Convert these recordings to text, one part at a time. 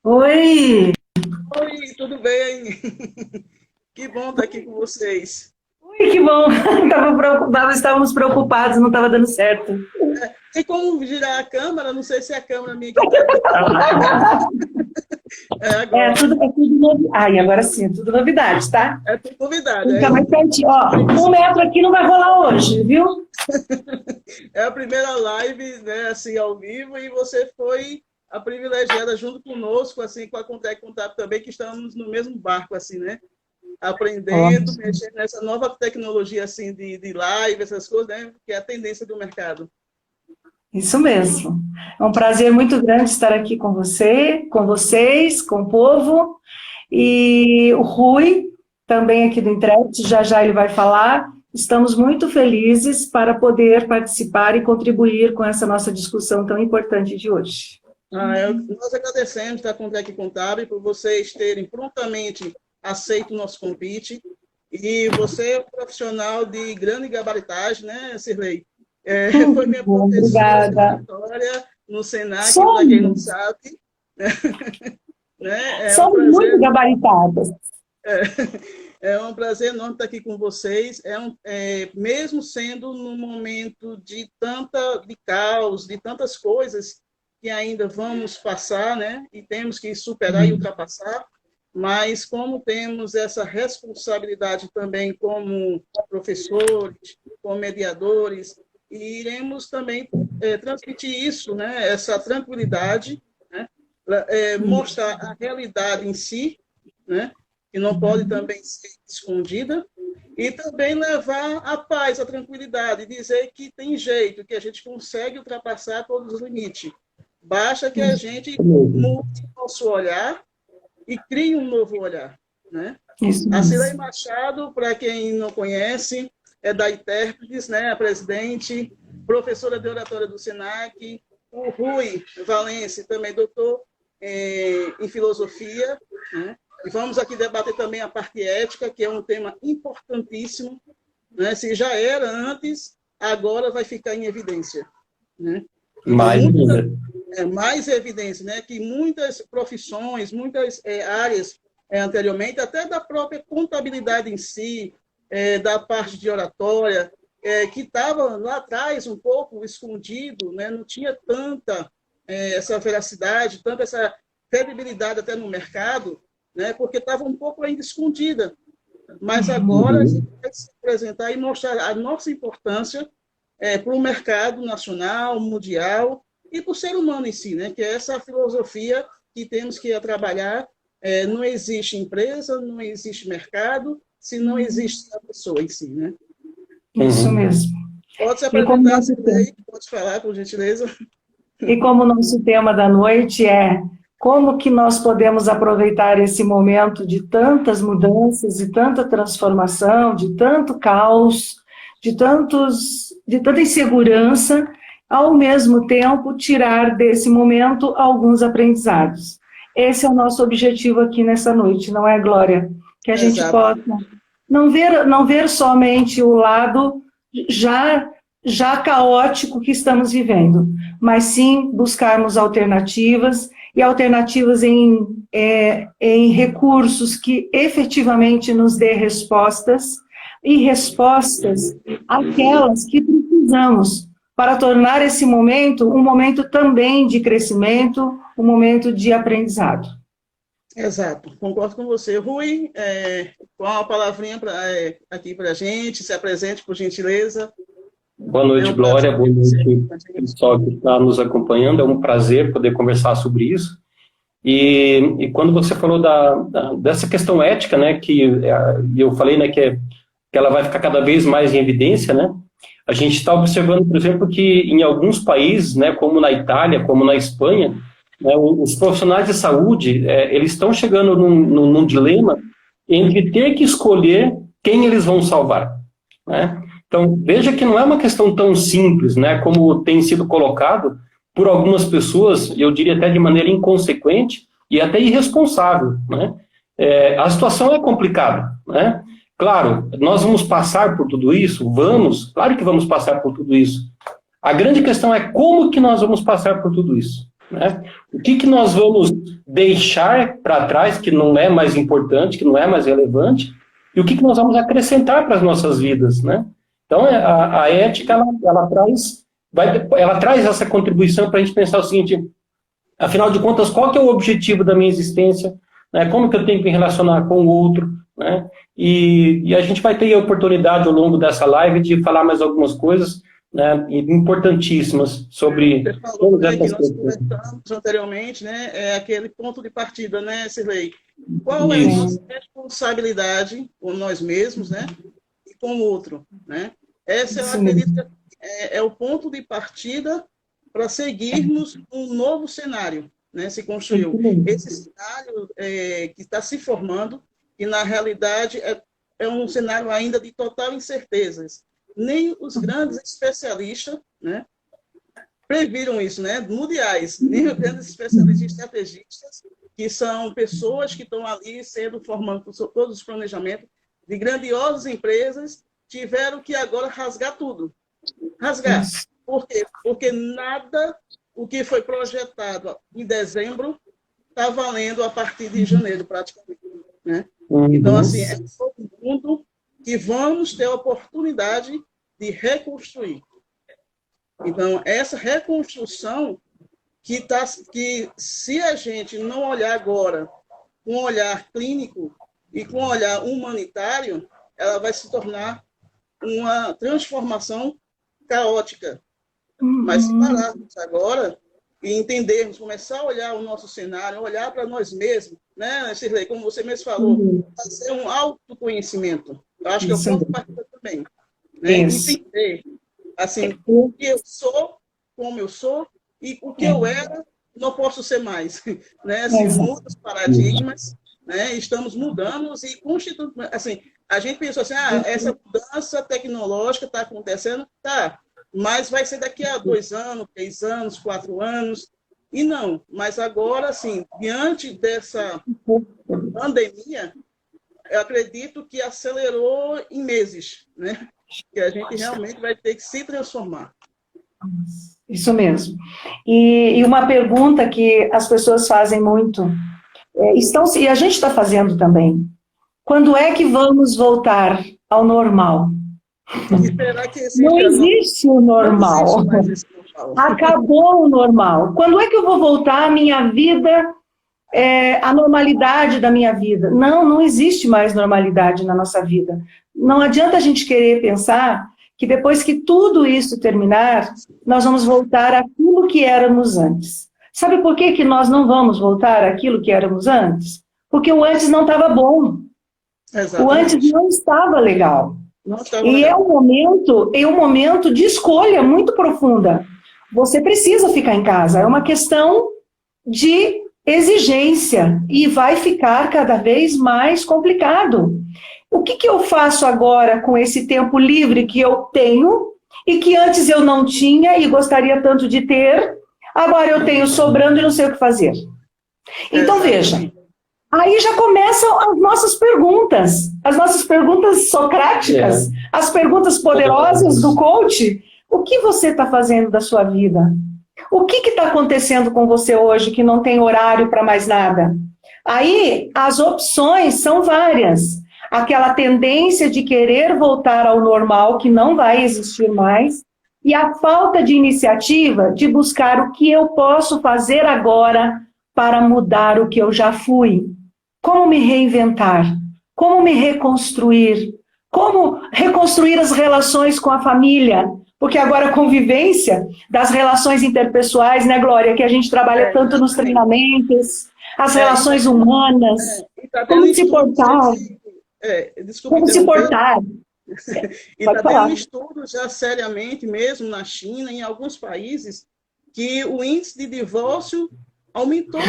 Oi! Oi, tudo bem? Que bom estar aqui com vocês. Oi, que bom! Estávamos preocupados, não estava dando certo. Tem como girar a câmera? Não sei se é a câmera minha que está gritando. É É agora. tudo novidade. Ai, agora sim, é tudo novidade, tá? É tudo novidade. Fica mais pertinho. Ó, 1 metro aqui não vai rolar hoje, viu? É a primeira live, né, assim, ao vivo, e você foi a privilegiada junto conosco, assim, com a Contec Contábil também, que estamos no mesmo barco, assim, né? Aprendendo, Ótimo. mexendo nessa nova tecnologia, assim, de live, essas coisas, né? Que é a tendência do mercado. Isso mesmo. É um prazer muito grande estar aqui com você, com vocês, com o povo. E o Rui, também aqui do Intrept, já já ele vai falar. Estamos muito felizes para poder participar e contribuir com essa nossa discussão tão importante de hoje. Nós agradecemos da Contec Contábil por vocês terem prontamente aceito o nosso convite. E você é um profissional de grande gabaritagem, né, Cirlei? Foi minha Bom, professora de obrigada. história no Senac, para quem não Somos, sabe. Né? É um somos muito prazer, gabaritadas. é um prazer enorme estar aqui com vocês. Mesmo sendo num momento de caos, de tantas coisas que ainda vamos passar, né? E temos que superar e ultrapassar, mas como temos essa responsabilidade também como professores, como mediadores, e iremos também transmitir isso, né? Essa tranquilidade, né? Mostrar a realidade em si, né? Que não pode também ser escondida, e também levar a paz, a tranquilidade, dizer que tem jeito, que a gente consegue ultrapassar todos os limites. Basta que a gente mude nosso olhar e crie um novo olhar. Né? Isso A Cirlei mesmo. Machado, para quem não conhece, é da Intérpretes, né? A presidente, professora de oratória do Senac. O Rui Valence, também doutor em filosofia. Né? E vamos aqui debater também a parte ética, que é um tema importantíssimo. Né? Se já era antes, agora vai ficar em evidência. Né? Mais ainda. Mais evidência, né? Que muitas profissões, muitas áreas anteriormente, até da própria contabilidade em si, da parte de oratória, que estava lá atrás um pouco escondido, né? Não tinha tanta essa veracidade, tanta essa credibilidade até no mercado, né? Porque estava um pouco ainda escondida. Mas agora a gente vai se apresentar e mostrar a nossa importância para o mercado nacional, mundial, e para o ser humano em si, né? Que é essa filosofia que temos que trabalhar. Não existe empresa, não existe mercado, se não existe a pessoa em si. Né? Isso mesmo. Pode se E como apresentar, nosso tema, pode falar, por gentileza. e como nosso tema da noite é como que nós podemos aproveitar esse momento de tantas mudanças, de tanta transformação, de tanto caos, de tanta insegurança, ao mesmo tempo tirar desse momento alguns aprendizados. Esse é o nosso objetivo aqui nessa noite, não é, Glória? Que a gente Exato. possa não ver somente o lado já caótico que estamos vivendo, mas sim buscarmos alternativas, e alternativas em recursos que efetivamente nos dê respostas, e respostas aquelas que precisamos para tornar esse momento um momento também de crescimento, um momento de aprendizado. Exato, concordo com você. Rui, qual a palavrinha aqui para a gente? Se apresente, por gentileza. Boa noite, Glória. Boa noite, pessoal que está nos acompanhando. É um prazer poder conversar sobre isso. E quando você falou dessa questão ética, né, que eu falei, né, que ela vai ficar cada vez mais em evidência, né? A gente está observando, por exemplo, que em alguns países, né, como na Itália, como na Espanha, né, os profissionais de saúde, eles estão chegando num dilema entre ter que escolher quem eles vão salvar, né? Então, veja que não é uma questão tão simples, né, como tem sido colocado por algumas pessoas, eu diria até de maneira inconsequente e até irresponsável, né? A situação é complicada, né? Claro, nós vamos passar por tudo isso? Claro que vamos passar por tudo isso. A grande questão é como que nós vamos passar por tudo isso. né? O que nós vamos deixar para trás, que não é mais importante, que não é mais relevante, e o que nós vamos acrescentar para as nossas vidas, né? Então, a ética, ela traz essa contribuição para a gente pensar o seguinte: afinal de contas, qual que é o objetivo da minha existência? Né? Como que eu tenho que me relacionar com o outro? Né? E a gente vai ter a oportunidade ao longo dessa live de falar mais algumas coisas, né, importantíssimas sobre todas essas coisas. Nós conversamos anteriormente, né, é aquele ponto de partida, né, Cirlei? Qual é a nossa responsabilidade com nós mesmos, né, e com o outro, né? Essa, eu acredito, é o ponto de partida para seguirmos um novo cenário, né, se construiu. Esse cenário que está se formando, e na realidade é um cenário ainda de total incertezas. Nem os grandes especialistas, né, previram isso, né, mundiais, nem os grandes especialistas estrategistas, que são pessoas que estão ali sendo formando todos os planejamentos de grandiosas empresas, tiveram que agora rasgar tudo. Rasgar. Por quê? Porque nada o que foi projetado em dezembro está valendo a partir de janeiro, praticamente, né? Então, assim, é todo mundo que vamos ter a oportunidade de reconstruir. Então, essa reconstrução que se a gente não olhar agora com um olhar clínico e com um olhar humanitário, ela vai se tornar uma transformação caótica. Mas se pararmos agora e entendermos, começar a olhar o nosso cenário, olhar para nós mesmos, né, Cirlei, como você mesmo falou, fazer um autoconhecimento. Eu acho que é o ponto de partida também. Né? Entender, assim, o que eu sou, como eu sou, e o que eu era, não posso ser mais. Né? Assim, muda os paradigmas, né? Estamos mudando e constituindo. Assim, a gente pensou assim, essa mudança tecnológica está acontecendo, tá, mas vai ser daqui a 2 anos, 3 anos, 4 anos, e não. Mas agora, assim, diante dessa pandemia, eu acredito que acelerou em meses, né? Que a gente realmente vai ter que se transformar. Isso mesmo. E uma pergunta que as pessoas fazem muito, e a gente está fazendo também, quando é que vamos voltar ao normal? Não existe o normal. Acabou o normal. Quando é que eu vou voltar à minha vida, à normalidade da minha vida? Não existe mais normalidade na nossa vida. Não adianta a gente querer pensar que depois que tudo isso terminar, nós vamos voltar àquilo que éramos antes. Sabe por que nós não vamos voltar àquilo que éramos antes? Porque o antes não estava bom. Exatamente. O antes não estava legal. E é um momento de escolha muito profunda. Você precisa ficar em casa. É uma questão de exigência e vai ficar cada vez mais complicado. O que eu faço agora com esse tempo livre que eu tenho e que antes eu não tinha e gostaria tanto de ter, agora eu tenho sobrando e não sei o que fazer? Então, veja, aí já começam as nossas perguntas socráticas, as perguntas poderosas do coach. O que você está fazendo da sua vida? O que está acontecendo com você hoje que não tem horário para mais nada? Aí as opções são várias. Aquela tendência de querer voltar ao normal, que não vai existir mais, e a falta de iniciativa de buscar o que eu posso fazer agora para mudar o que eu já fui. Como me reinventar? Como me reconstruir? Como reconstruir as relações com a família? Porque agora a convivência das relações interpessoais, né, Glória, que a gente trabalha tanto nos treinamentos, as relações humanas, como se portar. Como se portar. E está tendo estudo já seriamente mesmo na China, em alguns países, que o índice de divórcio aumentou.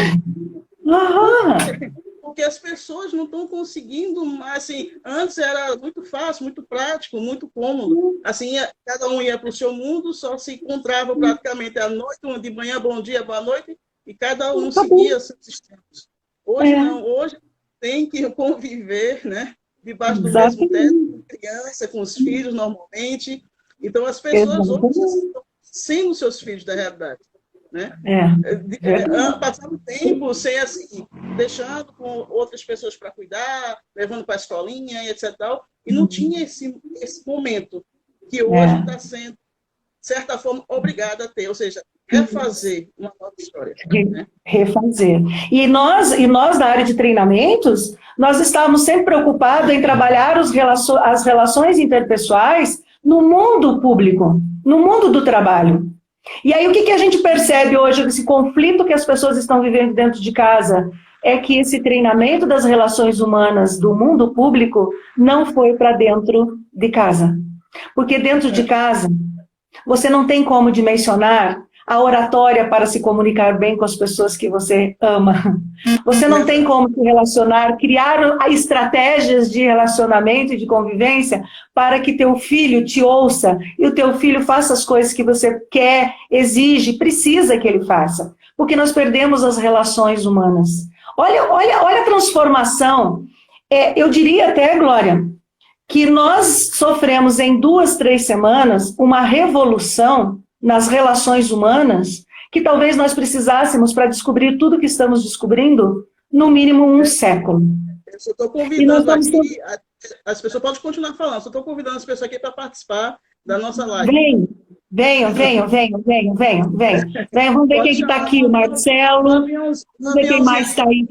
Porque as pessoas não estão conseguindo, assim, antes era muito fácil, muito prático, muito cômodo. Assim, cada um ia para o seu mundo, só se encontrava praticamente à noite, de manhã, bom dia, boa noite, e cada um seguia seus sistemas. Hoje não, hoje tem que conviver, né? Debaixo do mesmo teto, com criança, com os filhos, normalmente. Então, as pessoas hoje estão sendo seus filhos da realidade. né? É. Passando tempo sem, assim, deixando com outras pessoas para cuidar, levando para a escolinha e etc. Tal, e não tinha esse momento que hoje está sendo, de certa forma, obrigado a ter, ou seja, refazer uma nova história. Né? Refazer. E nós, da área de treinamentos, nós estávamos sempre preocupados em trabalhar as relações interpessoais no mundo público, no mundo do trabalho. E aí o que a gente percebe hoje, esse conflito que as pessoas estão vivendo dentro de casa, é que esse treinamento das relações humanas do mundo público não foi para dentro de casa. Porque dentro de casa, você não tem como dimensionar a oratória para se comunicar bem com as pessoas que você ama. Você não tem como se relacionar, criar estratégias de relacionamento e de convivência para que teu filho te ouça e o teu filho faça as coisas que você quer, exige, precisa que ele faça. Porque nós perdemos as relações humanas. Olha a transformação. Eu diria até, Glória, que nós sofremos em 2, 3 semanas uma revolução nas relações humanas, que talvez nós precisássemos para descobrir tudo que estamos descobrindo, no mínimo 1 século. Eu só estou convidando aqui, as pessoas podem continuar falando, só estou convidando as pessoas aqui para participar da nossa live. Venham. Vamos ver quem está aqui, o Marcelo, vamos ver quem mais está aí.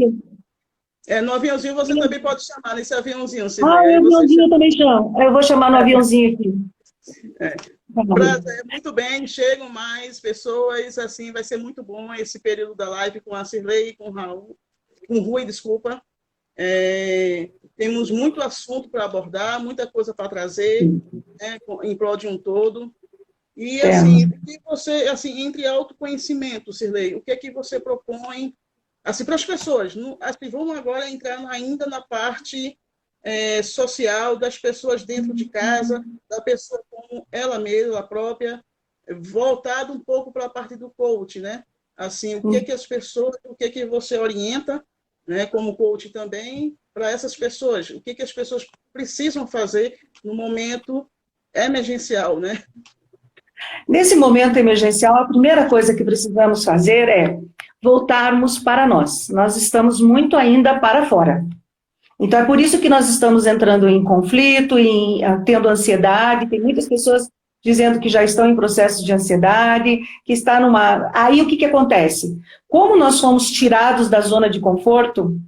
No aviãozinho você também pode chamar, nesse aviãozinho. No aviãozinho eu também chamo. Eu vou chamar no aviãozinho aqui. Prazer, muito bem, chegam mais pessoas, assim, vai ser muito bom esse período da live com a Cirlei, com o Rui, desculpa. Temos muito assunto para abordar, muita coisa para trazer, né, em prol de um todo. E, assim, o que você, assim, entre autoconhecimento, Cirlei, o que é que você propõe, assim, para as pessoas? Assim, vamos agora entrar ainda na parte social das pessoas dentro de casa, da pessoa como ela mesma, ela própria, voltado um pouco para a parte do coach, né? Assim, o que é que as pessoas, o que é que você orienta, né, como coach também, para essas pessoas? O que é que as pessoas precisam fazer no momento emergencial, né? Nesse momento emergencial, a primeira coisa que precisamos fazer é voltarmos para nós. Nós estamos muito ainda para fora. Então, é por isso que nós estamos entrando em conflito, tendo ansiedade. Tem muitas pessoas dizendo que já estão em processo de ansiedade, que está numa... Aí, o que acontece? Como nós fomos tirados da zona de conforto,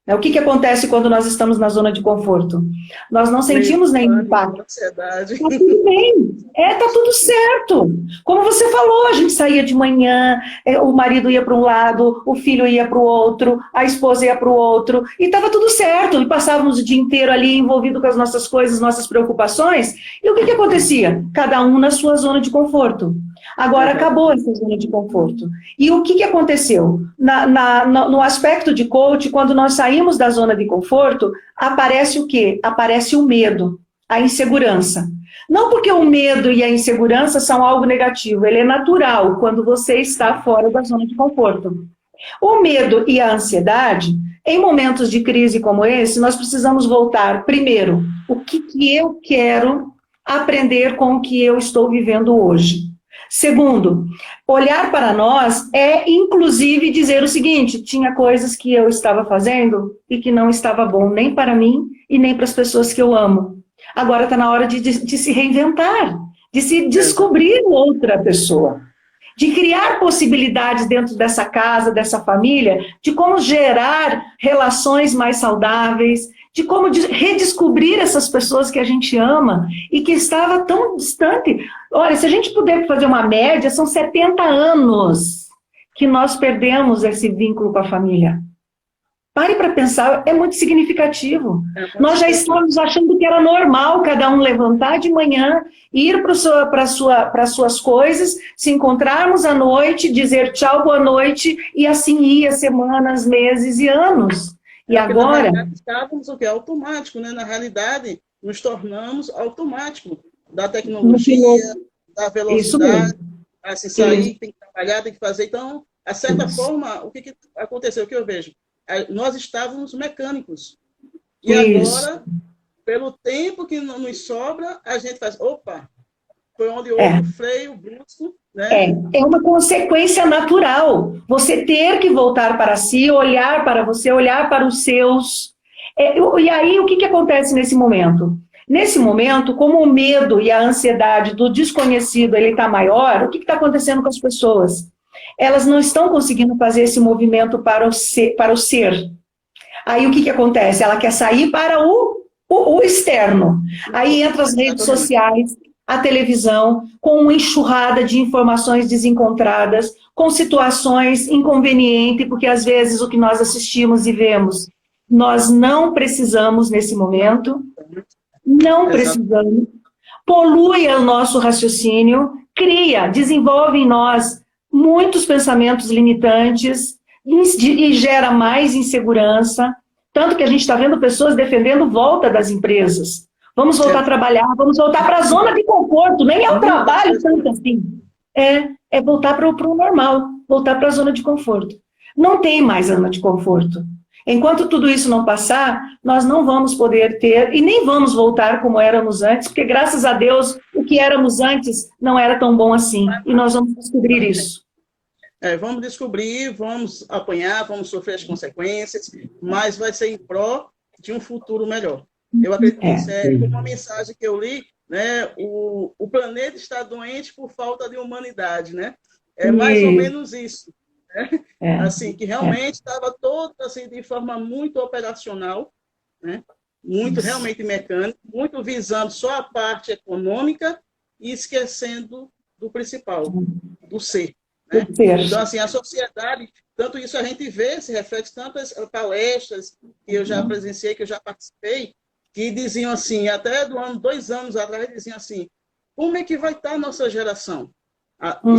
o que acontece quando nós estamos na zona de conforto? Nós não sentimos nenhum impacto. Está tudo bem, está tudo certo. Como você falou, a gente saía de manhã, o marido ia para um lado, o filho ia para o outro, a esposa ia para o outro, e estava tudo certo. E passávamos o dia inteiro ali envolvido com as nossas coisas, nossas preocupações. E o que acontecia? Cada um na sua zona de conforto. Agora acabou essa zona de conforto. E o que aconteceu? No aspecto de coach, quando nós saímos da zona de conforto, aparece o quê? Aparece o medo, a insegurança. Não porque o medo e a insegurança são algo negativo, ele é natural quando você está fora da zona de conforto. O medo e a ansiedade, em momentos de crise como esse, nós precisamos voltar, primeiro, o que eu quero aprender com o que eu estou vivendo hoje. Segundo, olhar para nós é, inclusive, dizer o seguinte: tinha coisas que eu estava fazendo e que não estava bom nem para mim e nem para as pessoas que eu amo. Agora está na hora de se reinventar, de se descobrir outra pessoa, de criar possibilidades dentro dessa casa, dessa família, de como gerar relações mais saudáveis, de como redescobrir essas pessoas que a gente ama e que estava tão distante. Olha, se a gente puder fazer uma média, são 70 anos que nós perdemos esse vínculo com a família. Pare para pensar, é muito significativo. Nós já estamos achando que era normal cada um levantar de manhã, ir para suas coisas, se encontrarmos à noite, dizer tchau, boa noite, e assim ia semanas, meses e anos. E agora... Estávamos o que? Automático, né? Na realidade, nos tornamos automático da tecnologia, da velocidade, assim, sair, tem que trabalhar, tem que fazer. Então, de certa forma, o que aconteceu? O que eu vejo? Nós estávamos mecânicos. E agora, pelo tempo que nos sobra, a gente faz, opa, foi onde houve o freio brusco, né? É uma consequência natural. Você ter que voltar para si, olhar para você, olhar para os seus. E aí, o que acontece nesse momento? Nesse momento, como o medo e a ansiedade do desconhecido ele está maior, o que está acontecendo com as pessoas? Elas não estão conseguindo fazer esse movimento para o ser. Para o ser. Aí, o que acontece? Ela quer sair para o externo. Aí entra as redes sociais, a televisão, com uma enxurrada de informações desencontradas, com situações inconvenientes, porque às vezes o que nós assistimos e vemos, nós não precisamos nesse momento, não precisamos, polui o nosso raciocínio, desenvolve em nós muitos pensamentos limitantes e gera mais insegurança, tanto que a gente está vendo pessoas defendendo volta das empresas. Vamos voltar a trabalhar, vamos voltar para a zona de conforto, nem é o trabalho tanto assim. É voltar para o normal, voltar para a zona de conforto. Não tem mais zona de conforto. Enquanto tudo isso não passar, nós não vamos poder ter, e nem vamos voltar como éramos antes, porque graças a Deus, o que éramos antes não era tão bom assim. E nós vamos descobrir isso. Vamos descobrir, vamos apanhar, vamos sofrer as consequências, mas vai ser em pró de um futuro melhor. Eu acredito que isso é uma mensagem que eu li, né? O planeta está doente por falta de humanidade, né? É mais ou menos isso, né? Assim, que realmente estava todo assim, de forma muito operacional, né? Muito realmente mecânico, muito visando só a parte econômica e esquecendo do principal, do ser. Né? Então, assim, a sociedade, tanto isso a gente vê, se reflete tantas palestras que eu já presenciei, que eu já participei, que diziam assim, até 2 anos atrás, diziam assim, como é que vai estar a nossa geração?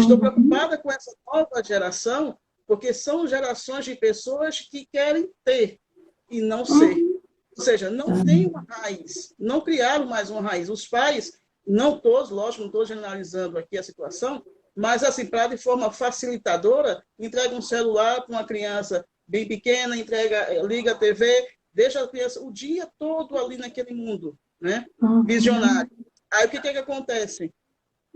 Estou preocupada com essa nova geração, porque são gerações de pessoas que querem ter e não ser. Ou seja, não tem uma raiz, não criaram mais uma raiz. Os pais, não todos, lógico, não estou generalizando aqui a situação, mas, assim, para de forma facilitadora, entrega um celular para uma criança bem pequena, liga a TV, deixa a criança o dia todo ali naquele mundo, né? Visionário. Aí, o que acontece?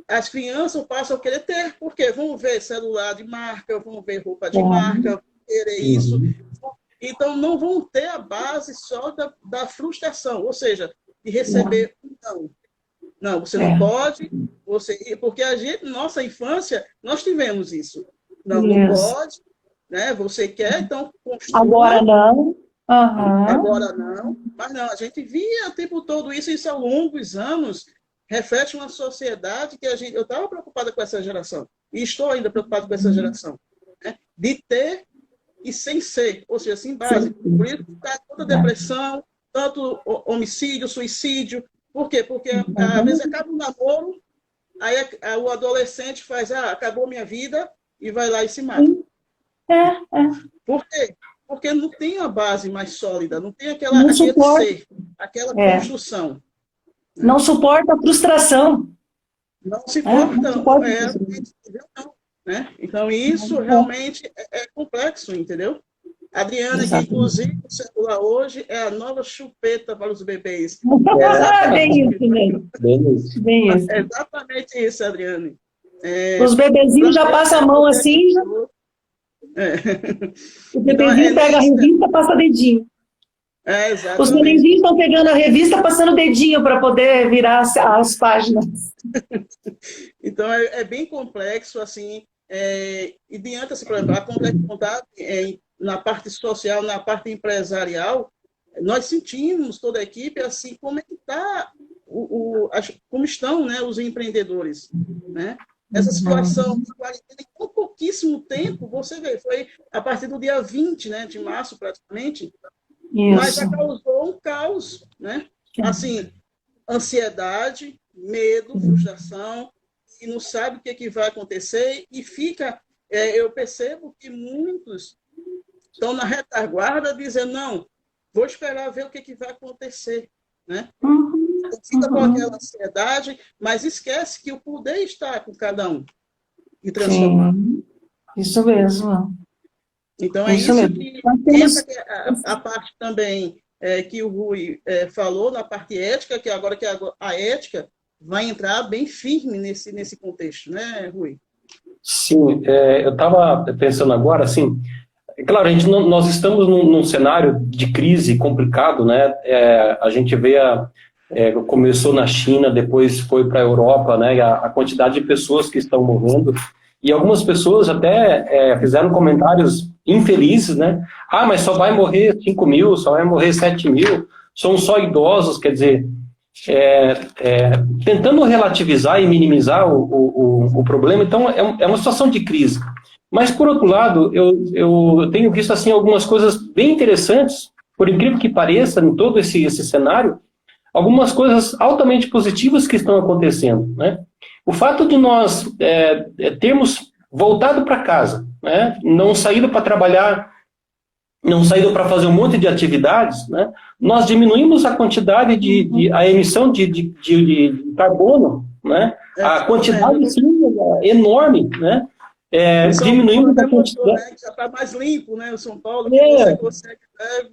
As crianças passam a querer ter, porque vão ver celular de marca, vão ver roupa de marca, vão querer isso. Então, não vão ter a base só da frustração, ou seja, de receber um não. Não, você não pode, porque a gente, nossa infância, nós tivemos isso. Não pode, né? Você quer, então construa. Agora não. Agora não. Mas não, a gente via o tempo todo isso ao longo dos anos reflete uma sociedade que eu estava preocupada com essa geração, e estou ainda preocupado com essa geração, né? De ter e sem ser, ou seja, sem base. Por isso está toda depressão, tanto homicídio, suicídio. Por quê? Porque às vezes acaba um namoro, aí o adolescente faz, acabou minha vida, e vai lá e se mata. Por quê? Porque não tem a base mais sólida, não tem aquele ser, aquela construção. Não suporta a frustração. Não se importa, né? Então, isso realmente é complexo, entendeu? Adriana, que inclusive o celular hoje é a nova chupeta para os bebês. Bem isso mesmo. Bem isso. É exatamente isso, Adriane. Os bebezinhos já passam a mão assim. O bebezinho pega a revista, passa dedinho. Os bebezinhos estão pegando a revista, passando dedinho para poder virar as páginas. Então, é bem complexo, assim, e diante, assim, por exemplo, a complexidade na parte social, na parte empresarial, nós sentimos, toda a equipe, assim, como é que está, como estão, né, os empreendedores, né? Essa situação de quarentena, em pouquíssimo tempo, você vê, foi a partir do dia 20, né, de março, praticamente, mas já causou um caos, né? Assim, ansiedade, medo, frustração, e não sabe o que vai acontecer, e fica, eu percebo que muitos estão na retaguarda dizendo, não, vou esperar ver o que vai acontecer, né? Fica com aquela ansiedade, mas esquece que o poder está com cada um e transformar. Isso mesmo. Então, é isso que essa a parte também que o Rui falou, na parte ética, que agora a ética vai entrar bem firme nesse contexto, né, Rui? Sim, eu estava pensando agora, assim, claro, nós estamos num cenário de crise complicado, né? A gente vê, começou na China, depois foi para a Europa, né? A quantidade de pessoas que estão morrendo, e algumas pessoas até fizeram comentários infelizes, né? Ah, mas só vai morrer 5 mil, só vai morrer 7 mil, são só idosos, quer dizer, tentando relativizar e minimizar o problema. Então, é uma situação de crise. Mas, por outro lado, eu tenho visto assim, algumas coisas bem interessantes, por incrível que pareça, em todo esse cenário, algumas coisas altamente positivas que estão acontecendo, né? O fato de nós termos voltado para casa, né? Não saído para trabalhar, não saído para fazer um monte de atividades, né? Nós diminuímos a quantidade a emissão de carbono, né? A quantidade, sim, é enorme, né? Diminuindo a quantidade... Né? Já está mais limpo, né? O São Paulo, que você consegue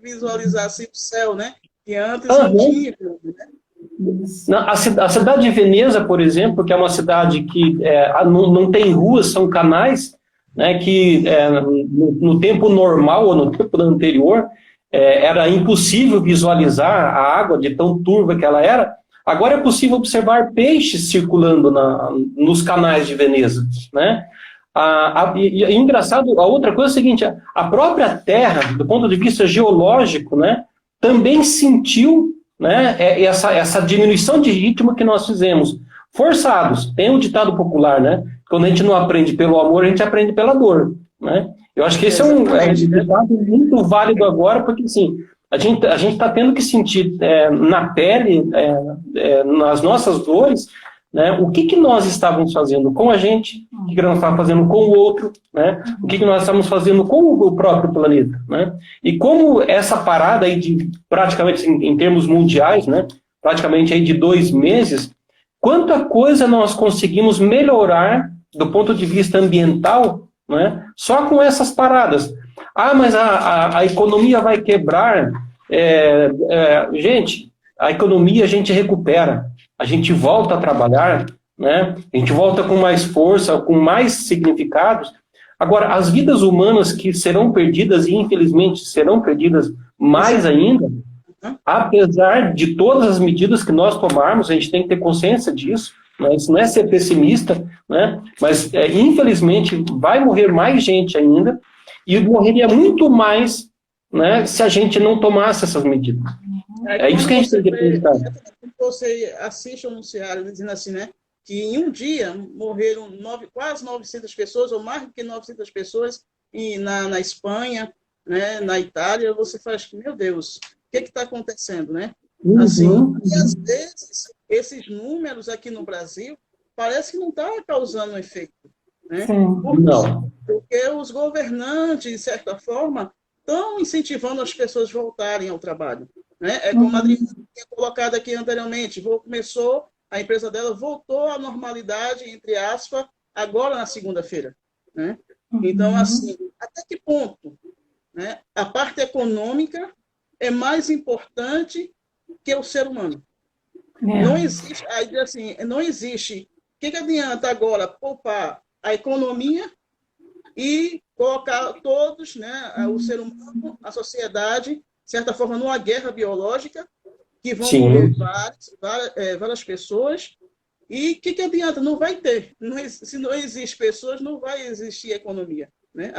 visualizar assim o céu, né? Que antes não tinha, né? A cidade de Veneza, por exemplo, que é uma cidade que não tem ruas, são canais, né, que no tempo normal ou no tempo anterior era impossível visualizar a água de tão turva que ela era. Agora é possível observar peixes circulando nos canais de Veneza, né? E engraçado, a outra coisa é a seguinte: a própria Terra, do ponto de vista geológico, né, também sentiu, né, essa diminuição de ritmo que nós fizemos. Forçados. Tem um ditado popular, né? Quando a gente não aprende pelo amor, a gente aprende pela dor, né? Eu acho que esse é um ditado muito válido agora, porque, assim, a gente está tendo que sentir na pele, nas nossas dores, né, o que nós estávamos fazendo com a gente, o que nós estávamos fazendo com o outro, né, o que nós estamos fazendo com o próprio planeta, né? E como essa parada aí de, praticamente, em termos mundiais, né, praticamente aí de 2 meses, quanta coisa nós conseguimos melhorar do ponto de vista ambiental, né, só com essas paradas. Ah, mas a economia vai quebrar. Gente, a economia a gente recupera, a gente volta a trabalhar, né, a gente volta com mais força, com mais significados. Agora, as vidas humanas que serão perdidas, e infelizmente serão perdidas mais ainda, apesar de todas as medidas que nós tomarmos, a gente tem que ter consciência disso, né? Isso não é ser pessimista, né? Mas infelizmente vai morrer mais gente ainda, e morreria muito mais, né, se a gente não tomasse essas medidas. É isso que a gente tem que pensar. Você assiste ao noticiário dizendo assim, né, que em um dia morreram quase 900 pessoas, ou mais do que 900 pessoas na Espanha, né, na Itália. Você faz que, meu Deus, o que está acontecendo, né? Assim, e às vezes, esses números aqui no Brasil parece que não está causando efeito, né? Porque os governantes, de certa forma, estão incentivando as pessoas a voltarem ao trabalho, né? É como a Adriana tinha colocado aqui anteriormente, a empresa dela voltou à normalidade, entre aspas, agora na segunda-feira, né? Então, assim, até que ponto, né, a parte econômica é mais importante que o ser humano? Não existe, assim, não existe. O que adianta agora poupar a economia e colocar todos, né, o ser humano, a sociedade, de certa forma, numa guerra biológica, que vão morrer várias pessoas, e o que adianta? Não vai ter. Se não existe pessoas, não vai existir economia, né?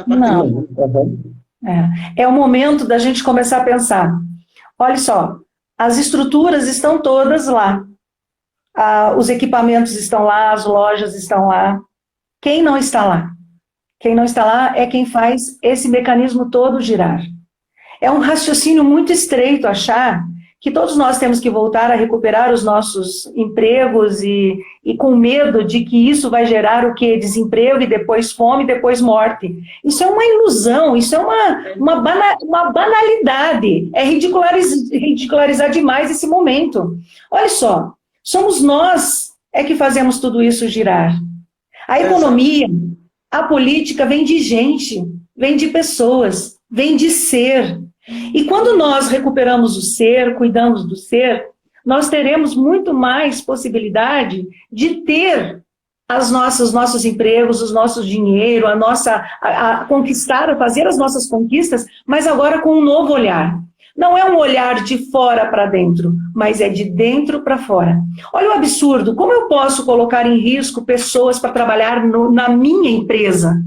É o momento da gente começar a pensar. Olha só, as estruturas estão todas lá. Os equipamentos estão lá, as lojas estão lá. Quem não está lá? Quem não está lá é quem faz esse mecanismo todo girar. É um raciocínio muito estreito achar que todos nós temos que voltar a recuperar os nossos empregos e com medo de que isso vai gerar o quê? Desemprego e depois fome, depois morte. Isso é uma ilusão, isso é uma banalidade, é ridicularizar demais esse momento. Olha só, somos nós que fazemos tudo isso girar. A economia, a política vem de gente, vem de pessoas, vem de ser. E quando nós recuperamos o ser, cuidamos do ser, nós teremos muito mais possibilidade de ter os nossos empregos, os nossos dinheiro, a conquistar, a fazer as nossas conquistas, mas agora com um novo olhar. Não é um olhar de fora para dentro, mas é de dentro para fora. Olha o absurdo, como eu posso colocar em risco pessoas para trabalhar na minha empresa?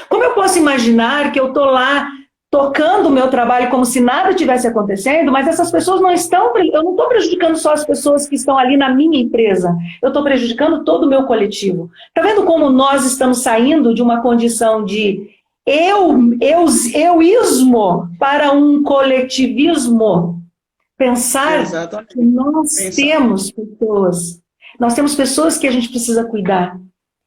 Como eu posso imaginar que eu estou lá tocando o meu trabalho como se nada tivesse acontecendo, mas essas pessoas não estão, eu não estou prejudicando só as pessoas que estão ali na minha empresa, eu estou prejudicando todo o meu coletivo. Está vendo como nós estamos saindo de uma condição de euísmo para um coletivismo? Pensar que nós temos pessoas que a gente precisa cuidar.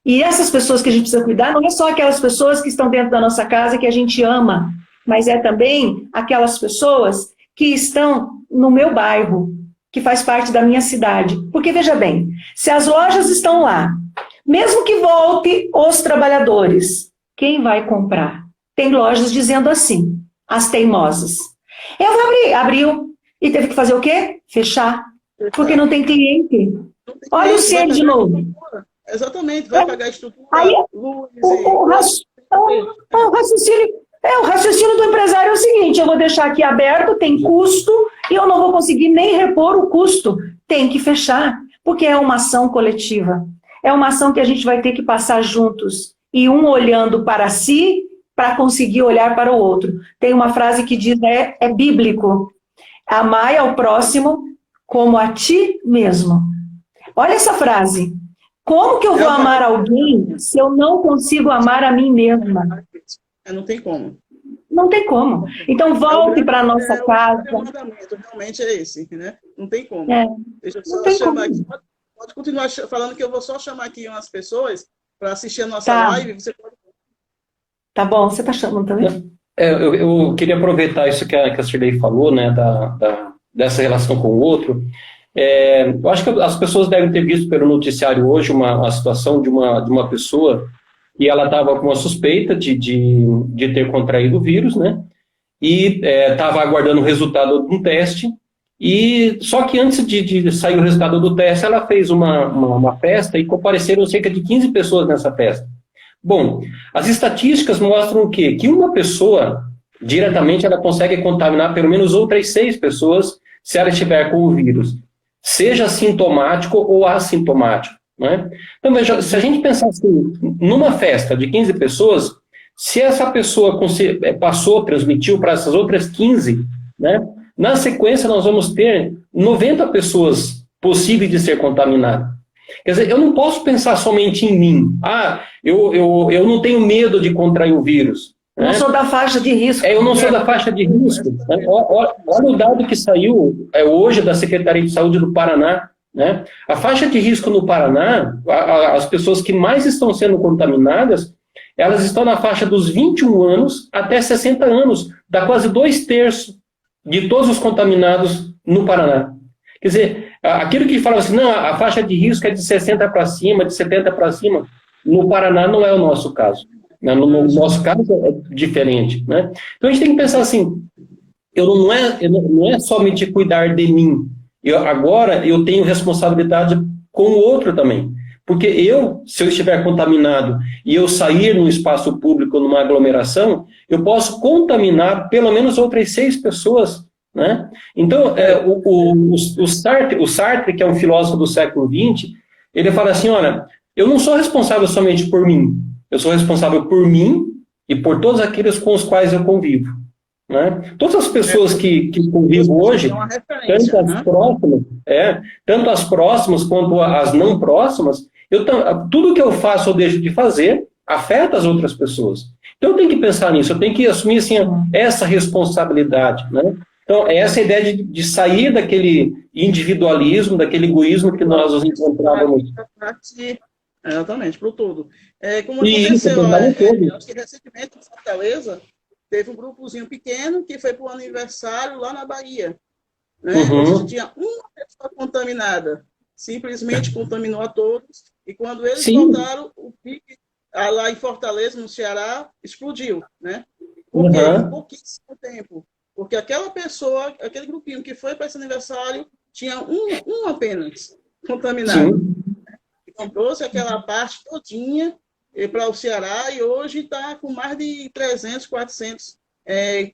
E essas pessoas que a gente precisa cuidar não é só aquelas pessoas que estão dentro da nossa casa que a gente ama, mas é também aquelas pessoas que estão no meu bairro, que faz parte da minha cidade. Porque, veja bem, se as lojas estão lá, mesmo que volte os trabalhadores, quem vai comprar? Tem lojas dizendo assim, as teimosas. Eu vou abrir, abriu, e teve que fazer o quê? Fechar, porque não tem cliente. Olha o ser de novo. Exatamente, vai pagar estrutura, aí, luz... O raciocínio do empresário é o seguinte, eu vou deixar aqui aberto, tem custo, e eu não vou conseguir nem repor o custo. Tem que fechar, porque é uma ação coletiva. É uma ação que a gente vai ter que passar juntos, e um olhando para si, para conseguir olhar para o outro. Tem uma frase que diz, é bíblico, amai ao próximo como a ti mesmo. Olha essa frase. Como que eu vou amar alguém se eu não consigo amar a mim mesma? Não tem como. Não tem como. Então, volte para a nossa casa. O mandamento realmente é esse, né? Não tem como. Deixa eu só não chamar aqui. Pode continuar falando que eu vou só chamar aqui umas pessoas para assistir a nossa live. Você pode... Tá bom, você está chamando também? Eu queria aproveitar isso que a Cirlei falou, né, dessa relação com o outro. Eu acho que as pessoas devem ter visto pelo noticiário hoje uma situação de uma pessoa e ela estava com uma suspeita de ter contraído o vírus, né? E estava aguardando o resultado de um teste. E só que antes de sair o resultado do teste, ela fez uma festa e compareceram cerca de 15 pessoas nessa festa. Bom, as estatísticas mostram o quê? Que uma pessoa, diretamente, ela consegue contaminar pelo menos outras 6 pessoas se ela estiver com o vírus, seja sintomático ou assintomático. Né? Então, veja, se a gente pensar assim, numa festa de 15 pessoas, se essa pessoa transmitiu para essas outras 15, né, na sequência nós vamos ter 90 pessoas possíveis de ser contaminadas. Quer dizer, eu não posso pensar somente em mim. Eu não tenho medo de contrair o vírus. Né? Não sou da faixa de risco. Eu não sou da faixa de risco. Né? Olha o dado que saiu hoje da Secretaria de Saúde do Paraná. Né? A faixa de risco no Paraná, as pessoas que mais estão sendo contaminadas, elas estão na faixa dos 21 anos até 60 anos, dá quase 2/3 de todos os contaminados no Paraná. Quer dizer, aquilo que fala assim, não, a faixa de risco é de 60 para cima, de 70 para cima, no Paraná não é o nosso caso. Né? No nosso caso é diferente. Né? Então a gente tem que pensar assim, não é somente cuidar de mim, agora eu tenho responsabilidade com o outro também. Porque se eu estiver contaminado e eu sair num espaço público, numa aglomeração, eu posso contaminar pelo menos outras 6 pessoas. Né? Então, o Sartre, que é um filósofo do século XX, ele fala assim, olha, eu não sou responsável somente por mim, eu sou responsável por mim e por todos aqueles com os quais eu convivo. Né? Todas as pessoas que convivo hoje, tanto as próximas quanto as não próximas, tudo que eu faço ou deixo de fazer afeta as outras pessoas. Então eu tenho que pensar nisso, eu tenho que assumir assim, essa responsabilidade. Né? Então, essa ideia de sair daquele individualismo, daquele egoísmo que nós nos encontrávamos. Exatamente, para o todo. Como aconteceu, acho que recentemente em Fortaleza, teve um grupozinho pequeno que foi para o aniversário lá na Bahia. Né? A gente tinha uma pessoa contaminada, simplesmente contaminou a todos, e quando eles voltaram, o pique lá em Fortaleza, no Ceará, explodiu. Né? Porque em pouquíssimo tempo. Porque aquela pessoa, aquele grupinho que foi para esse aniversário, tinha um apenas contaminado. Sim. trouxe aquela parte todinha para o Ceará e hoje está com mais de 300, 400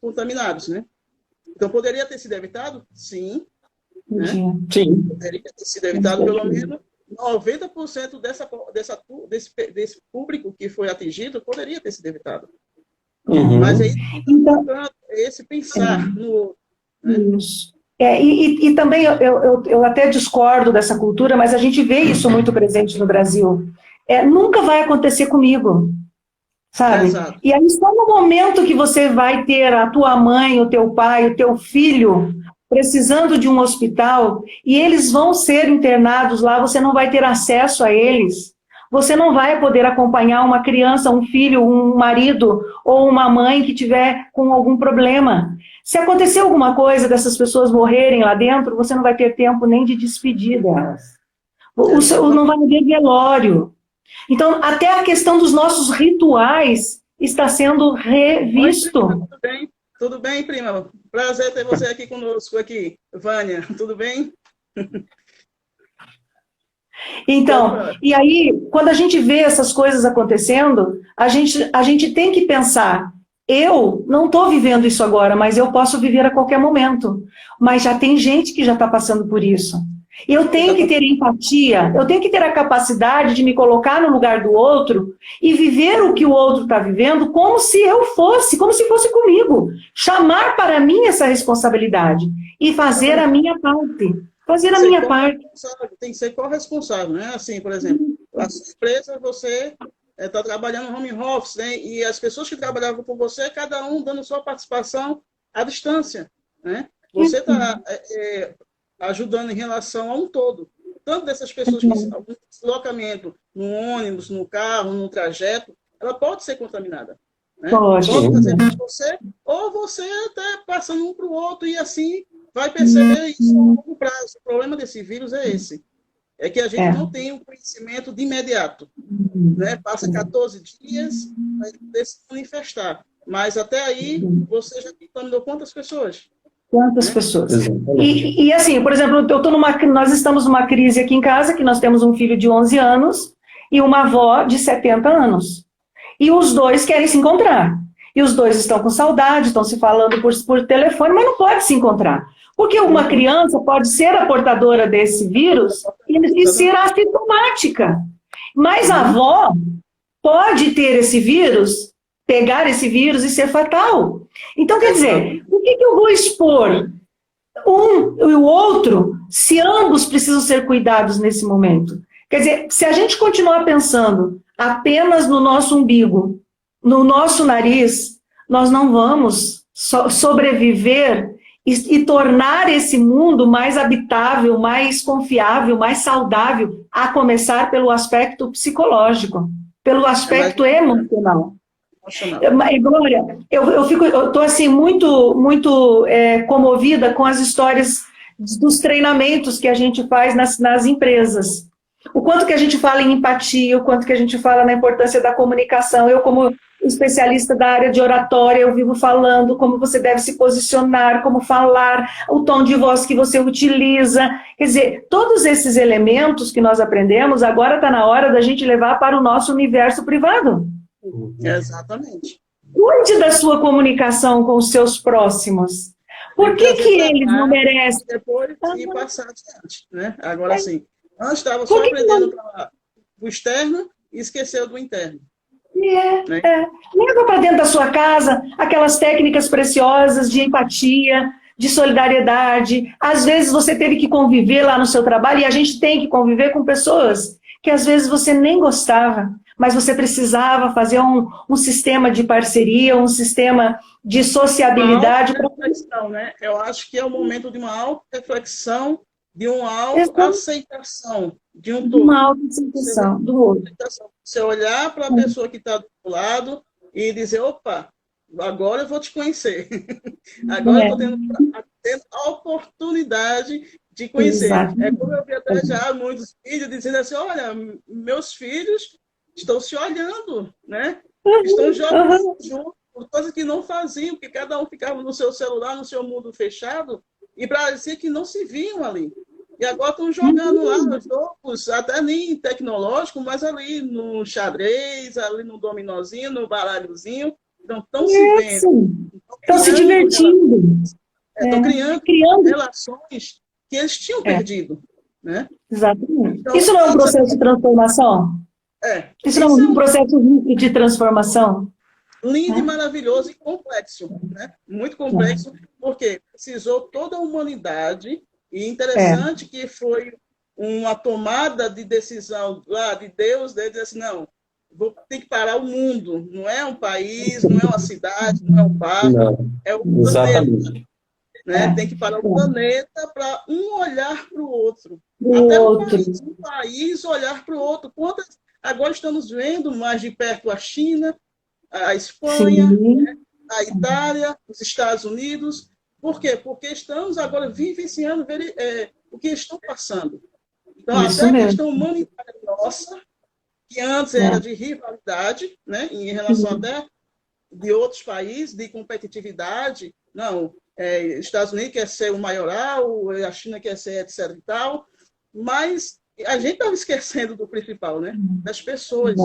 contaminados, né? Então, poderia ter sido evitado? Sim. Né? Sim. Poderia ter sido evitado pelo menos 90% desse público que foi atingido poderia ter sido evitado. Uhum. Mas aí, então, esse pensar no outro. Né? Isso. E também eu até discordo dessa cultura, mas a gente vê isso muito presente no Brasil. Nunca vai acontecer comigo, sabe? Exato. E aí só no momento que você vai ter a tua mãe, o teu pai, o teu filho precisando de um hospital e eles vão ser internados lá, você não vai ter acesso a eles. Você não vai poder acompanhar uma criança, um filho, um marido ou uma mãe que tiver com algum problema. Se acontecer alguma coisa dessas pessoas morrerem lá dentro, você não vai ter tempo nem de despedir delas. Não vai haver velório. Então, até a questão dos nossos rituais está sendo revisto. Tudo bem, prima? Prazer ter você aqui conosco, aqui. Vânia, tudo bem? Então, e aí, quando a gente vê essas coisas acontecendo, a gente tem que pensar, eu não estou vivendo isso agora, mas eu posso viver a qualquer momento. Mas já tem gente que já está passando por isso. Eu tenho que ter empatia, eu tenho que ter a capacidade de me colocar no lugar do outro e viver o que o outro está vivendo como se eu fosse, como se fosse comigo. Chamar para mim essa responsabilidade e fazer a minha parte. Fazer a minha parte. Tem que ser corresponsável, né? Assim, por exemplo, a sua empresa, você está trabalhando no home office, né? E as pessoas que trabalhavam com você, cada um dando sua participação à distância, né? Você está ajudando em relação a um todo. Tanto dessas pessoas que estão no deslocamento, no ônibus, no carro, no trajeto, ela pode ser contaminada. Né? Pode. Pode fazer você, ou você até passando um para o outro e assim vai perceber isso a longo prazo. O problema desse vírus é esse. É que a gente não tem o conhecimento de imediato. Né? Passa 14 dias para ele se manifestar. Mas até aí, você já contaminou quantas pessoas? Quantas pessoas? E assim, por exemplo, nós estamos numa crise aqui em casa, que nós temos um filho de 11 anos e uma avó de 70 anos. E os dois querem se encontrar. E os dois estão com saudade, estão se falando por telefone, mas não pode se encontrar. Porque uma criança pode ser a portadora desse vírus e ser assintomática. Mas a avó pode ter esse vírus, pegar esse vírus e ser fatal. Então, quer dizer, por que eu vou expor um e o outro se ambos precisam ser cuidados nesse momento? Quer dizer, se a gente continuar pensando apenas no nosso umbigo, no nosso nariz, nós não vamos sobreviver e tornar esse mundo mais habitável, mais confiável, mais saudável, a começar pelo aspecto psicológico, pelo aspecto emocional. Glória, eu estou assim, muito comovida com as histórias dos treinamentos que a gente faz nas empresas. O quanto que a gente fala em empatia, o quanto que a gente fala na importância da comunicação. Eu, como especialista da área de oratória, eu vivo falando como você deve se posicionar, como falar, o tom de voz que você utiliza. Quer dizer, todos esses elementos que nós aprendemos, agora está na hora da gente levar para o nosso universo privado. Exatamente. Cuide da sua comunicação com os seus próximos. Por que eles não merecem? Depois e passar adiante, né? Agora sim. Antes estava só aprendendo para o externo e esqueceu do interno. Né? Leva para dentro da sua casa aquelas técnicas preciosas de empatia, de solidariedade. Às vezes você teve que conviver lá no seu trabalho, e a gente tem que conviver com pessoas que às vezes você nem gostava, mas você precisava fazer um sistema de parceria, um sistema de sociabilidade. Né? Eu acho que é o momento de uma auto-reflexão, de uma auto-aceitação de um todo. Uma auto-aceitação do outro. Você olhar para a pessoa que está do lado e dizer, opa, agora eu vou te conhecer. Agora eu estou tendo a oportunidade de conhecer. Exato. É como eu vi até já muitos vídeos dizendo assim, olha, meus filhos estão se olhando, né? Estão jogando juntos, coisas que não faziam, porque cada um ficava no seu celular, no seu mundo fechado, e parecia que não se viam ali. E agora estão jogando lá os jogos, até nem tecnológico, mas ali no xadrez, ali no dominozinho, no baralhozinho. Então, estão se vendo. Estão se divertindo. Estão criando relações que eles tinham perdido. Né? Exatamente. Então, isso não é um processo de transformação? Isso não é um processo de transformação? Lindo e maravilhoso e complexo. Né? Muito complexo, porque precisou toda a humanidade. E interessante que foi uma tomada de decisão lá de Deus, ele diz assim, não, tem que parar o mundo, não é um país, não é uma cidade, não é um bairro, é o planeta. Né? Tem que parar o planeta para um olhar para o outro. Até um país olhar para o outro. Agora estamos vendo mais de perto a China, a Espanha, né? A Itália, os Estados Unidos. Por quê? Porque estamos agora vivenciando o que estão passando. Então, até a questão humanitária nossa, que antes era de rivalidade, né, em relação até de outros países, de competitividade, não, Estados Unidos quer ser o maioral, a China quer ser etc e tal, mas a gente estava esquecendo do principal, né, das pessoas.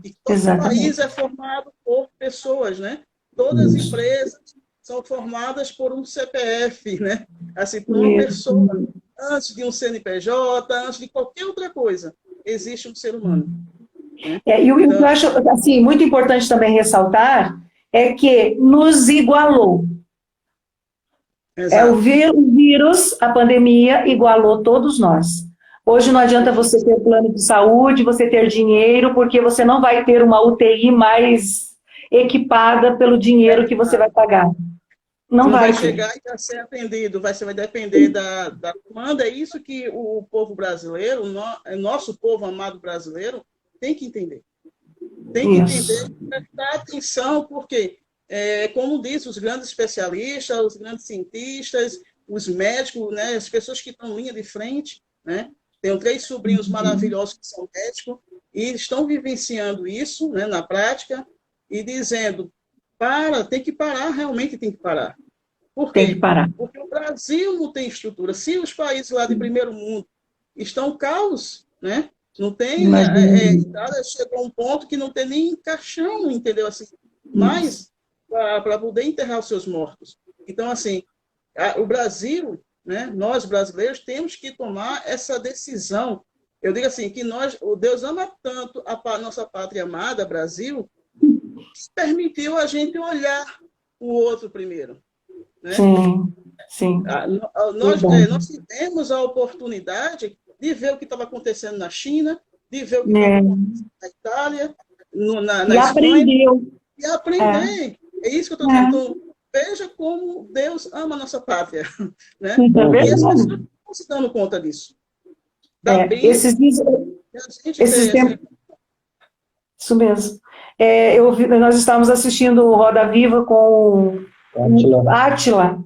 E todo país é formado por pessoas, né? Todas as empresas são formadas por um CPF, né? Assim, por uma pessoa. Antes de um CNPJ, antes de qualquer outra coisa, existe um ser humano. Né? E o que eu acho assim, muito importante também ressaltar é que nos igualou. O vírus, a pandemia, igualou todos nós. Hoje não adianta você ter plano de saúde, você ter dinheiro, porque você não vai ter uma UTI mais equipada pelo dinheiro que você vai pagar. Não vai chegar e vai ser atendido, vai depender da demanda. É isso que o povo brasileiro, nosso povo amado brasileiro, tem que entender. Tem que entender, prestar atenção, porque, como disse, os grandes especialistas, os grandes cientistas, os médicos, né, as pessoas que estão em linha de frente, né? Tenho 3 sobrinhos maravilhosos que são médicos e estão vivenciando isso, né, na prática e dizendo, tem que parar, realmente tem que parar. Por quê? Tem que parar. Porque o Brasil não tem estrutura. Se os países lá de primeiro mundo estão caos, né? Não tem... chegou a um ponto que não tem nem caixão, entendeu? Assim, mas para poder enterrar os seus mortos. Então, assim, o Brasil, né? Nós brasileiros temos que tomar essa decisão. Eu digo assim, que o Deus ama tanto a nossa pátria amada, Brasil, que permitiu a gente olhar o outro primeiro. Né? Sim. Nós tivemos a oportunidade de ver o que estava acontecendo na China, de ver o que estava acontecendo na Itália, na Espanha. E aprender. É isso que eu estou tentando. Veja como Deus ama a nossa pátria. Né? E as pessoas não estão se dando conta disso. Esses tempos... Isso mesmo. Nós estávamos assistindo o Roda Viva com o Átila,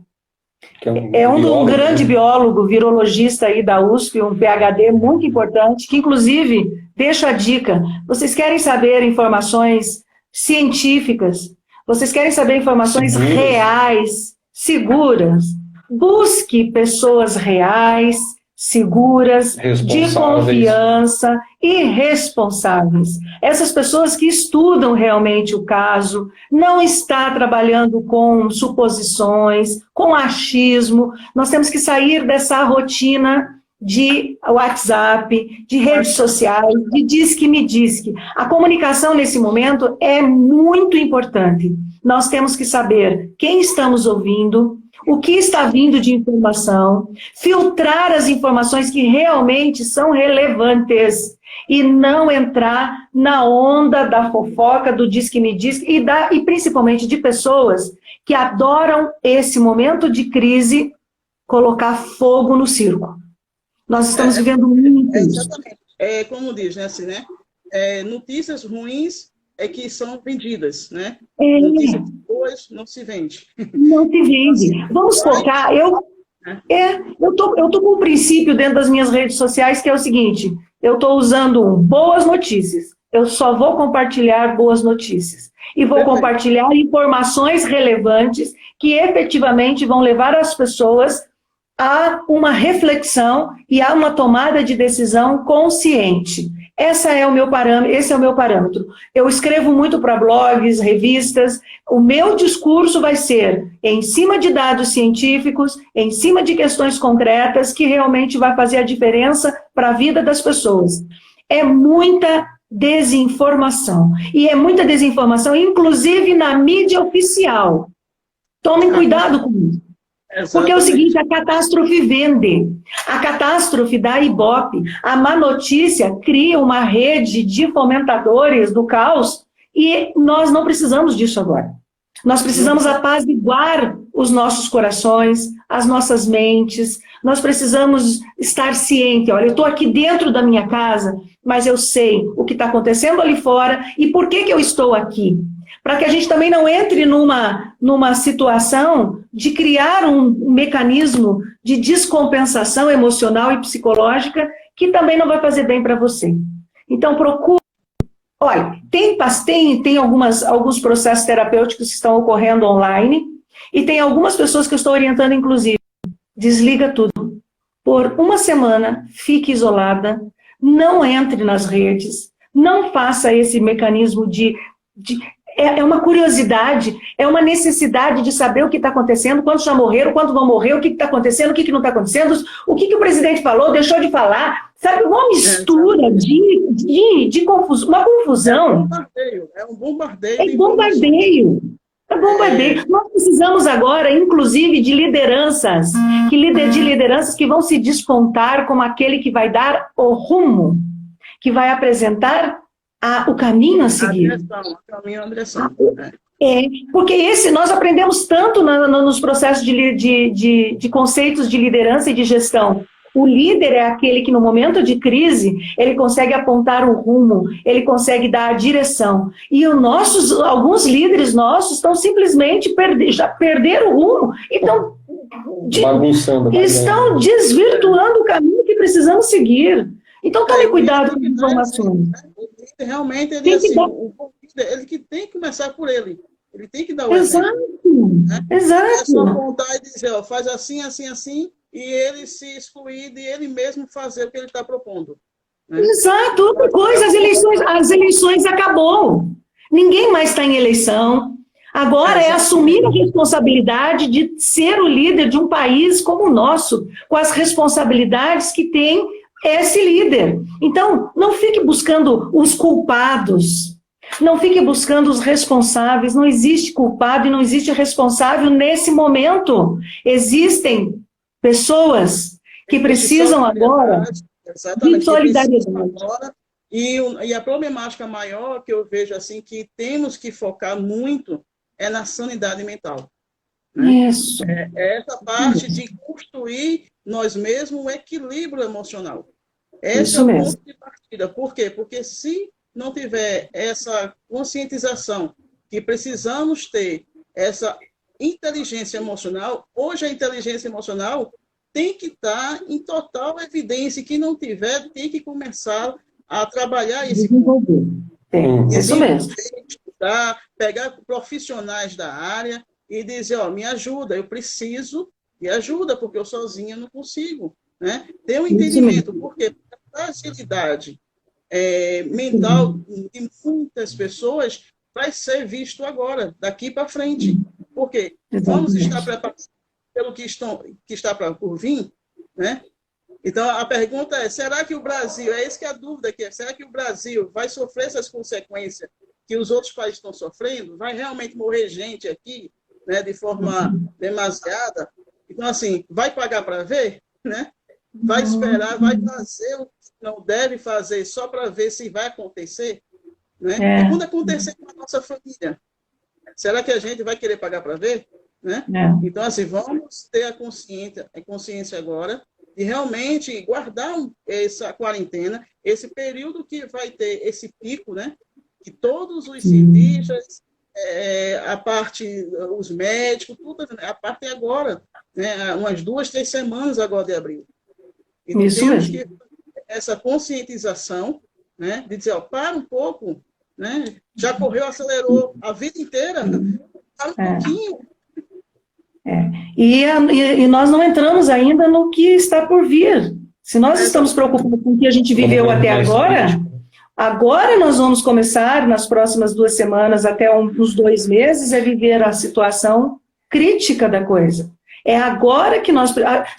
que é um grande biólogo, virologista aí da USP, um PhD muito importante, que inclusive, deixo a dica, vocês querem saber informações científicas, vocês querem saber informações reais, seguras, busque pessoas reais, seguras, de confiança e responsáveis. Essas pessoas que estudam realmente o caso, não está trabalhando com suposições, com achismo. Nós temos que sair dessa rotina de WhatsApp, de redes sociais, de diz-que-me-diz-que. A comunicação nesse momento é muito importante. Nós temos que saber quem estamos ouvindo, o que está vindo de informação, filtrar as informações que realmente são relevantes e não entrar na onda da fofoca, do diz-que-me-diz e principalmente de pessoas que adoram esse momento de crise colocar fogo no circo. Nós estamos vivendo muito isso. Exatamente. Como diz, né, assim, né? Notícias ruins que são vendidas, né? Notícias boas não se vende. Não se vende. Vamos focar. Eu tô com um princípio dentro das minhas redes sociais que é o seguinte: eu estou usando boas notícias. Eu só vou compartilhar boas notícias. E vou compartilhar informações relevantes que efetivamente vão levar as pessoas há uma reflexão e há uma tomada de decisão consciente. Esse é o meu parâmetro. Eu escrevo muito para blogs, revistas. O meu discurso vai ser em cima de dados científicos, em cima de questões concretas, que realmente vai fazer a diferença para a vida das pessoas. É muita desinformação. E é muita desinformação, inclusive na mídia oficial. Tomem cuidado com isso. Porque é o seguinte, a catástrofe vende. A catástrofe da Ibope, a má notícia cria uma rede de fomentadores do caos e nós não precisamos disso agora. Nós precisamos apaziguar os nossos corações, as nossas mentes, nós precisamos estar ciente. Olha, eu estou aqui dentro da minha casa, mas eu sei o que está acontecendo ali fora e por que eu estou aqui. Para que a gente também não entre numa situação de criar um mecanismo de descompensação emocional e psicológica que também não vai fazer bem para você. Então, procure. Olha, tem alguns processos terapêuticos que estão ocorrendo online e tem algumas pessoas que eu estou orientando, inclusive, desliga tudo. Por uma semana, fique isolada, não entre nas redes, não faça esse mecanismo é uma curiosidade, é uma necessidade de saber o que está acontecendo, quantos já morreram, quantos vão morrer, o que está acontecendo, o que não está acontecendo, o que o presidente falou, deixou de falar, sabe, uma mistura de confusão, uma confusão. É um bombardeio. É bombardeio. É bombardeio. Nós precisamos agora, inclusive, de lideranças, de lideranças que vão se despontar como aquele que vai dar o rumo, que vai apresentar o caminho a seguir. A direção. Porque nós aprendemos tanto nos processos de conceitos de liderança e de gestão. O líder é aquele que, no momento de crise, ele consegue apontar o rumo, ele consegue dar a direção. E alguns líderes nossos estão simplesmente já perderam o rumo, estão desvirtuando o caminho que precisamos seguir. Então, tome cuidado com as informações. Realmente, ele que tem que começar por ele. Ele tem que dar o exemplo. Exato. É só apontar e dizer, ó, faz assim, assim, assim, e ele se excluir de ele mesmo fazer o que ele está propondo. Né? Exato. Outra coisa, as eleições acabou. Ninguém mais está em eleição. Agora é assumir a responsabilidade de ser o líder de um país como o nosso, com as responsabilidades que tem esse líder. Então, não fique buscando os culpados, não fique buscando os responsáveis, não existe culpado e não existe responsável nesse momento. Existem pessoas que precisam agora de solidariedade. E a problemática maior que eu vejo assim, que temos que focar muito é na sanidade mental. Né? Isso. É essa parte de construir nós mesmos um equilíbrio emocional. Esse é o ponto de partida. Por quê? Porque se não tiver essa conscientização que precisamos ter essa inteligência emocional, hoje a inteligência emocional tem que estar em total evidência, e quem não tiver tem que começar a trabalhar esse ponto. Isso mesmo. Estudar, pegar profissionais da área e dizer, ó, me ajuda, eu preciso de ajuda, porque eu sozinha não consigo. Né? Ter um entendimento, porque a fragilidade mental de muitas pessoas vai ser visto agora, daqui para frente. Por quê? Vamos estar preparados pelo que está por vir, né? Então, a pergunta é, será que o Brasil, essa que é a dúvida aqui, será que o Brasil vai sofrer essas consequências que os outros países estão sofrendo? Vai realmente morrer gente aqui, né, de forma demasiada? Então, assim, vai pagar para ver, né? Vai esperar, vai fazer o que não deve fazer só para ver se vai acontecer, né? E quando acontecer com a nossa família, será que a gente vai querer pagar para ver? Né? Então, assim, vamos ter a consciência agora de realmente guardar essa quarentena, esse período que vai ter esse pico, né? Que todos os cientistas, os médicos, tudo, a parte é agora, né? Umas 2, 3 semanas agora de abril. E temos que essa conscientização, né? De dizer, ó, para um pouco, né? Já correu, acelerou a vida inteira, para um pouquinho. E nós não entramos ainda no que está por vir. Se nós estamos preocupados com o que a gente viveu até agora nós vamos começar, nas próximas 2 semanas, até uns 2 meses, a viver a situação crítica da coisa. É agora que nós...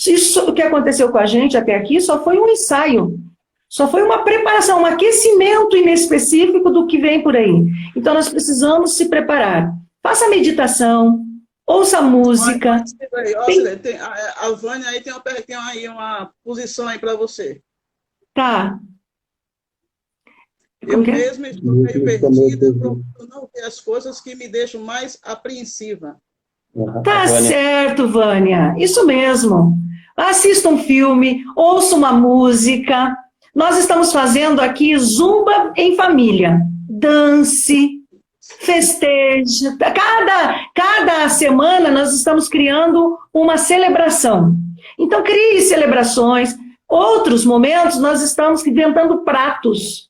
Isso que aconteceu com a gente até aqui só foi um ensaio, só foi uma preparação, um aquecimento inespecífico do que vem por aí. Então, nós precisamos se preparar. Faça meditação, ouça música. A Vânia aí tem uma posição aí para você. Tá. Eu mesmo estou meio perdida, procuro não ver as coisas que me deixam mais apreensiva. Tá certo, Vânia. Isso mesmo. Assista um filme, ouça uma música. Nós estamos fazendo aqui zumba em família. Dance, festeje. Cada semana nós estamos criando uma celebração. Então, crie celebrações. Outros momentos nós estamos inventando pratos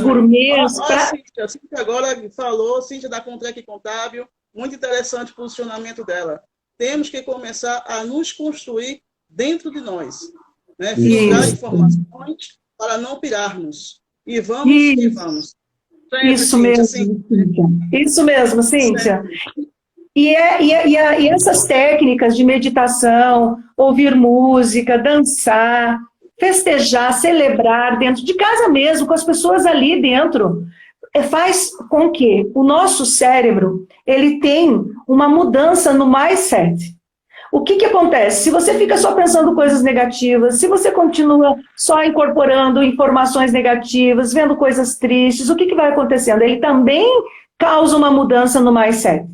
gourmets. Cíntia agora falou, Cíntia da Contrec Contábil, muito interessante o posicionamento dela. Temos que começar a nos construir dentro de nós, né? Filtrar informações para não pirarmos. E vamos que vamos. Isso mesmo, Cíntia. Isso mesmo, Cíntia. E essas técnicas de meditação, ouvir música, dançar, festejar, celebrar dentro de casa mesmo, com as pessoas ali dentro, faz com que o nosso cérebro ele tem uma mudança no mindset. O que acontece? Se você fica só pensando coisas negativas, se você continua só incorporando informações negativas, vendo coisas tristes, o que vai acontecendo? Ele também causa uma mudança no mindset.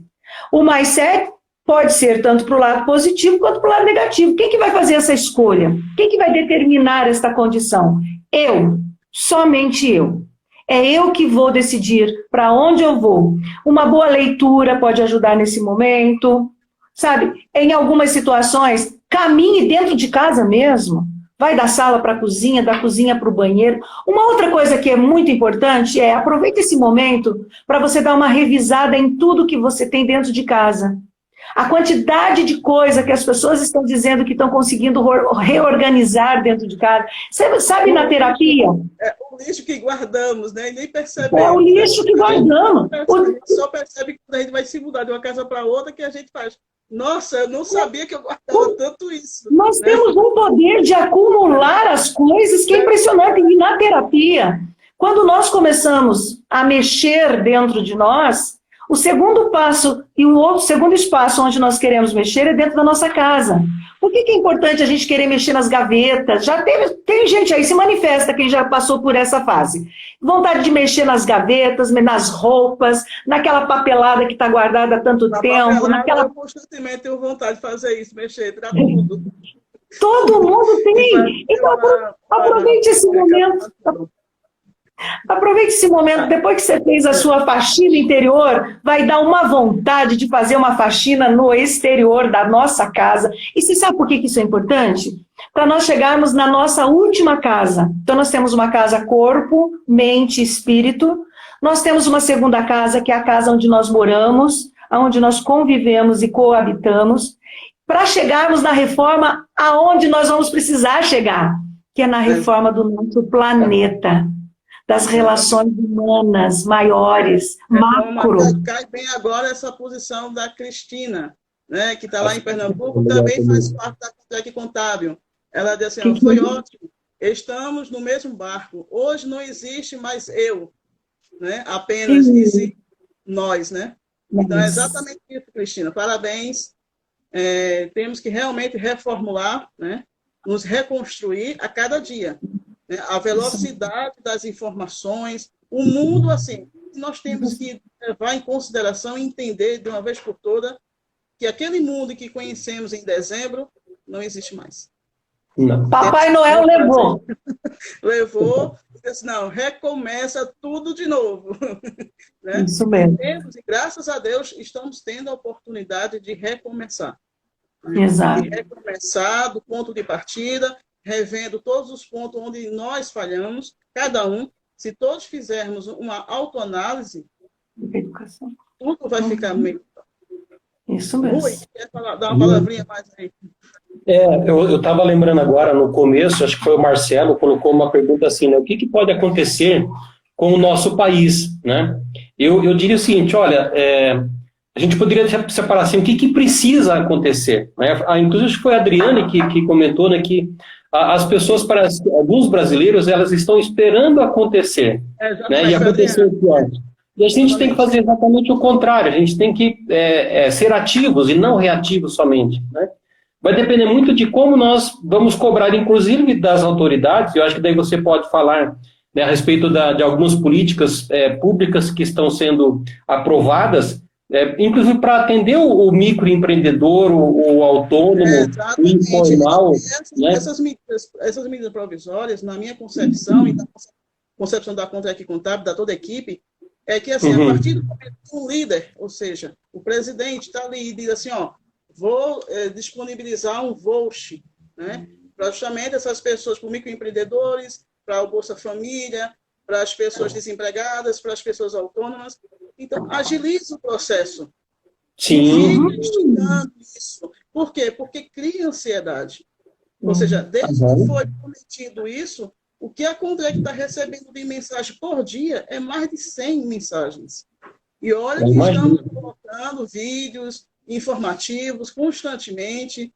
O mindset pode ser tanto para o lado positivo quanto para o lado negativo. Quem que vai fazer essa escolha? Quem que vai determinar esta condição? Eu, somente eu. É eu que vou decidir para onde eu vou. Uma boa leitura pode ajudar nesse momento, sabe? Em algumas situações, caminhe dentro de casa mesmo. Vai da sala para a cozinha, da cozinha para o banheiro. Uma outra coisa que é muito importante é aproveite esse momento para você dar uma revisada em tudo que você tem dentro de casa. A quantidade de coisa que as pessoas estão dizendo que estão conseguindo reorganizar dentro de casa. Você sabe na terapia? É o lixo que guardamos, né? E nem percebemos. É o lixo que guardamos. A gente só percebe que quando a gente vai se mudar de uma casa para outra que a gente faz. Nossa, eu não sabia que eu guardava tanto isso. Nós temos um poder de acumular as coisas que é impressionante. E na terapia, quando nós começamos a mexer dentro de nós, o segundo passo e o segundo espaço onde nós queremos mexer é dentro da nossa casa. Por que é importante a gente querer mexer nas gavetas? Tem gente aí, se manifesta quem já passou por essa fase. Vontade de mexer nas gavetas, nas roupas, naquela papelada que está guardada há tanto tempo. Eu constantemente tenho vontade de fazer isso, mexer, tirar tudo. Todo mundo tem. Então, aproveite esse momento. Aproveite esse momento, depois que você fez a sua faxina interior, vai dar uma vontade de fazer uma faxina no exterior da nossa casa. E você sabe por que isso é importante? Para nós chegarmos na nossa última casa. Então nós temos uma casa corpo, mente e espírito. Nós temos uma segunda casa, que é a casa onde nós moramos, onde nós convivemos e coabitamos, para chegarmos na reforma aonde nós vamos precisar chegar, que é na reforma do nosso planeta. Das relações humanas maiores, macro. Cai bem agora essa posição da Cristina, né, que está lá em Pernambuco, também faz parte da Contrec Contábil. Ela disse assim, foi ótimo, estamos no mesmo barco, hoje não existe mais eu, né, apenas existe nós, né? Então é exatamente isso, Cristina, parabéns, temos que realmente reformular, né, nos reconstruir a cada dia. A velocidade das informações, o mundo, assim, nós temos que levar em consideração e entender de uma vez por toda que aquele mundo que conhecemos em dezembro não existe mais. Não. Papai Noel levou. Levou, disse, não, recomeça tudo de novo. Né? Isso mesmo. E graças a Deus estamos tendo a oportunidade de recomeçar. Exato. De recomeçar do ponto de partida, revendo todos os pontos onde nós falhamos, cada um. Se todos fizermos uma autoanálise, tudo vai ficar melhor. Isso mesmo. Rui, quer dar uma palavrinha mais aí? Eu estava lembrando agora, no começo, acho que foi o Marcelo, colocou uma pergunta assim, né? O que pode acontecer com o nosso país, né? Eu diria o seguinte, olha, a gente poderia separar assim, o que precisa acontecer, né? Inclusive, acho que foi a Adriane que comentou, né, que as pessoas, alguns brasileiros, elas estão esperando acontecer, né? E acontecer o pior. E a gente tem que fazer exatamente o contrário, a gente tem que ser ativos e não reativos somente, né? Vai depender muito de como nós vamos cobrar, inclusive das autoridades. Eu acho que daí você pode falar, né, a respeito de algumas políticas públicas que estão sendo aprovadas, inclusive para atender o microempreendedor, o autônomo, o informal. Essas medidas provisórias, na minha concepção, e na concepção da Contra-Equipe Contábil, da toda a equipe, é que, assim, a partir do momento que um líder, ou seja, o presidente está ali e diz assim, ó, vou disponibilizar um voucher, né, para justamente essas pessoas, para microempreendedores, para o Bolsa Família, para as pessoas desempregadas, para as pessoas autônomas. Então, agiliza o processo. Sim. Fica esticando isso. Por quê? Porque cria ansiedade. Ou seja, desde que foi prometido isso, o que a Contra-Equipe está recebendo de mensagem por dia é mais de 100 mensagens. E olha que estamos colocando vídeos informativos constantemente.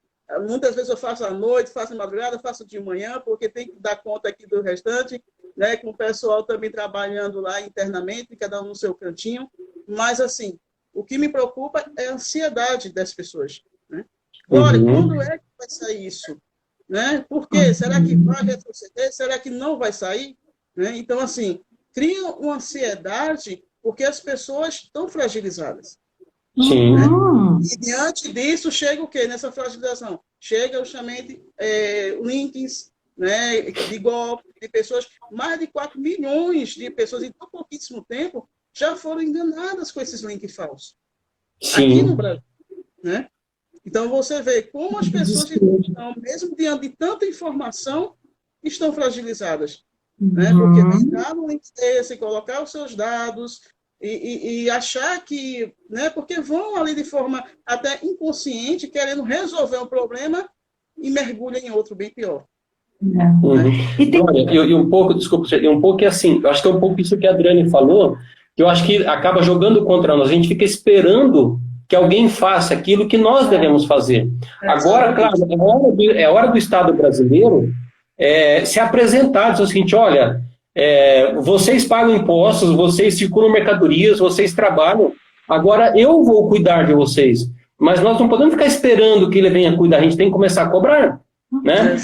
Muitas vezes eu faço à noite, faço de madrugada, faço de manhã, porque tem que dar conta aqui do restante, né, com o pessoal também trabalhando lá internamente, cada um no seu cantinho. Mas, assim, o que me preocupa é a ansiedade das pessoas. Né? Olha, quando é que vai sair isso? Né? Por quê? Será que vai retroceder? Será que não vai sair? Né? Então, assim, cria uma ansiedade porque as pessoas estão fragilizadas. Sim. Né? E diante disso, chega o quê? Nessa fragilização? Chega justamente links, né, de golpe, de pessoas, mais de 4 milhões de pessoas em tão pouquíssimo tempo já foram enganadas com esses links falsos. Sim. Aqui no Brasil. Né? Então, você vê como as pessoas estão, mesmo diante de tanta informação, estão fragilizadas. Né? Porque entrar no link desse, colocar os seus dados e achar que... Né? Porque vão ali de forma até inconsciente, querendo resolver um problema e mergulham em outro bem pior. E um pouco, desculpa, um pouco é assim, eu acho que é um pouco isso que a Adriane falou, que eu acho que acaba jogando contra nós, a gente fica esperando que alguém faça aquilo que nós devemos fazer. Agora, claro, é hora do Estado brasileiro se apresentar, dizer o seguinte, olha, vocês pagam impostos, vocês circulam mercadorias, vocês trabalham, agora eu vou cuidar de vocês. Mas nós não podemos ficar esperando que ele venha cuidar, a gente tem que começar a cobrar. Né?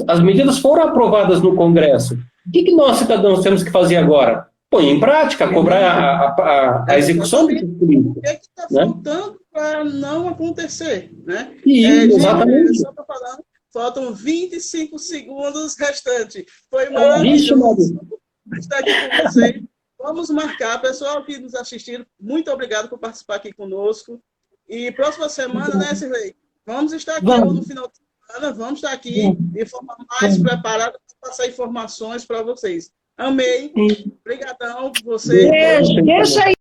As medidas foram aprovadas no Congresso. O que nós, cidadãos, temos que fazer agora? Põe em prática, cobrar a execução desse político. O que está faltando para não acontecer? Né? Exatamente. Só estou falando, faltam 25 segundos restantes. Foi maravilhoso estar aqui com vocês. Vamos marcar, pessoal que nos assistiram, muito obrigado por participar aqui conosco. E próxima semana, né, Cirlei? Vamos estar aqui no final de semana, vamos estar aqui de forma mais preparada para passar informações para vocês. Amei. Obrigadão por vocês. Deixa aí.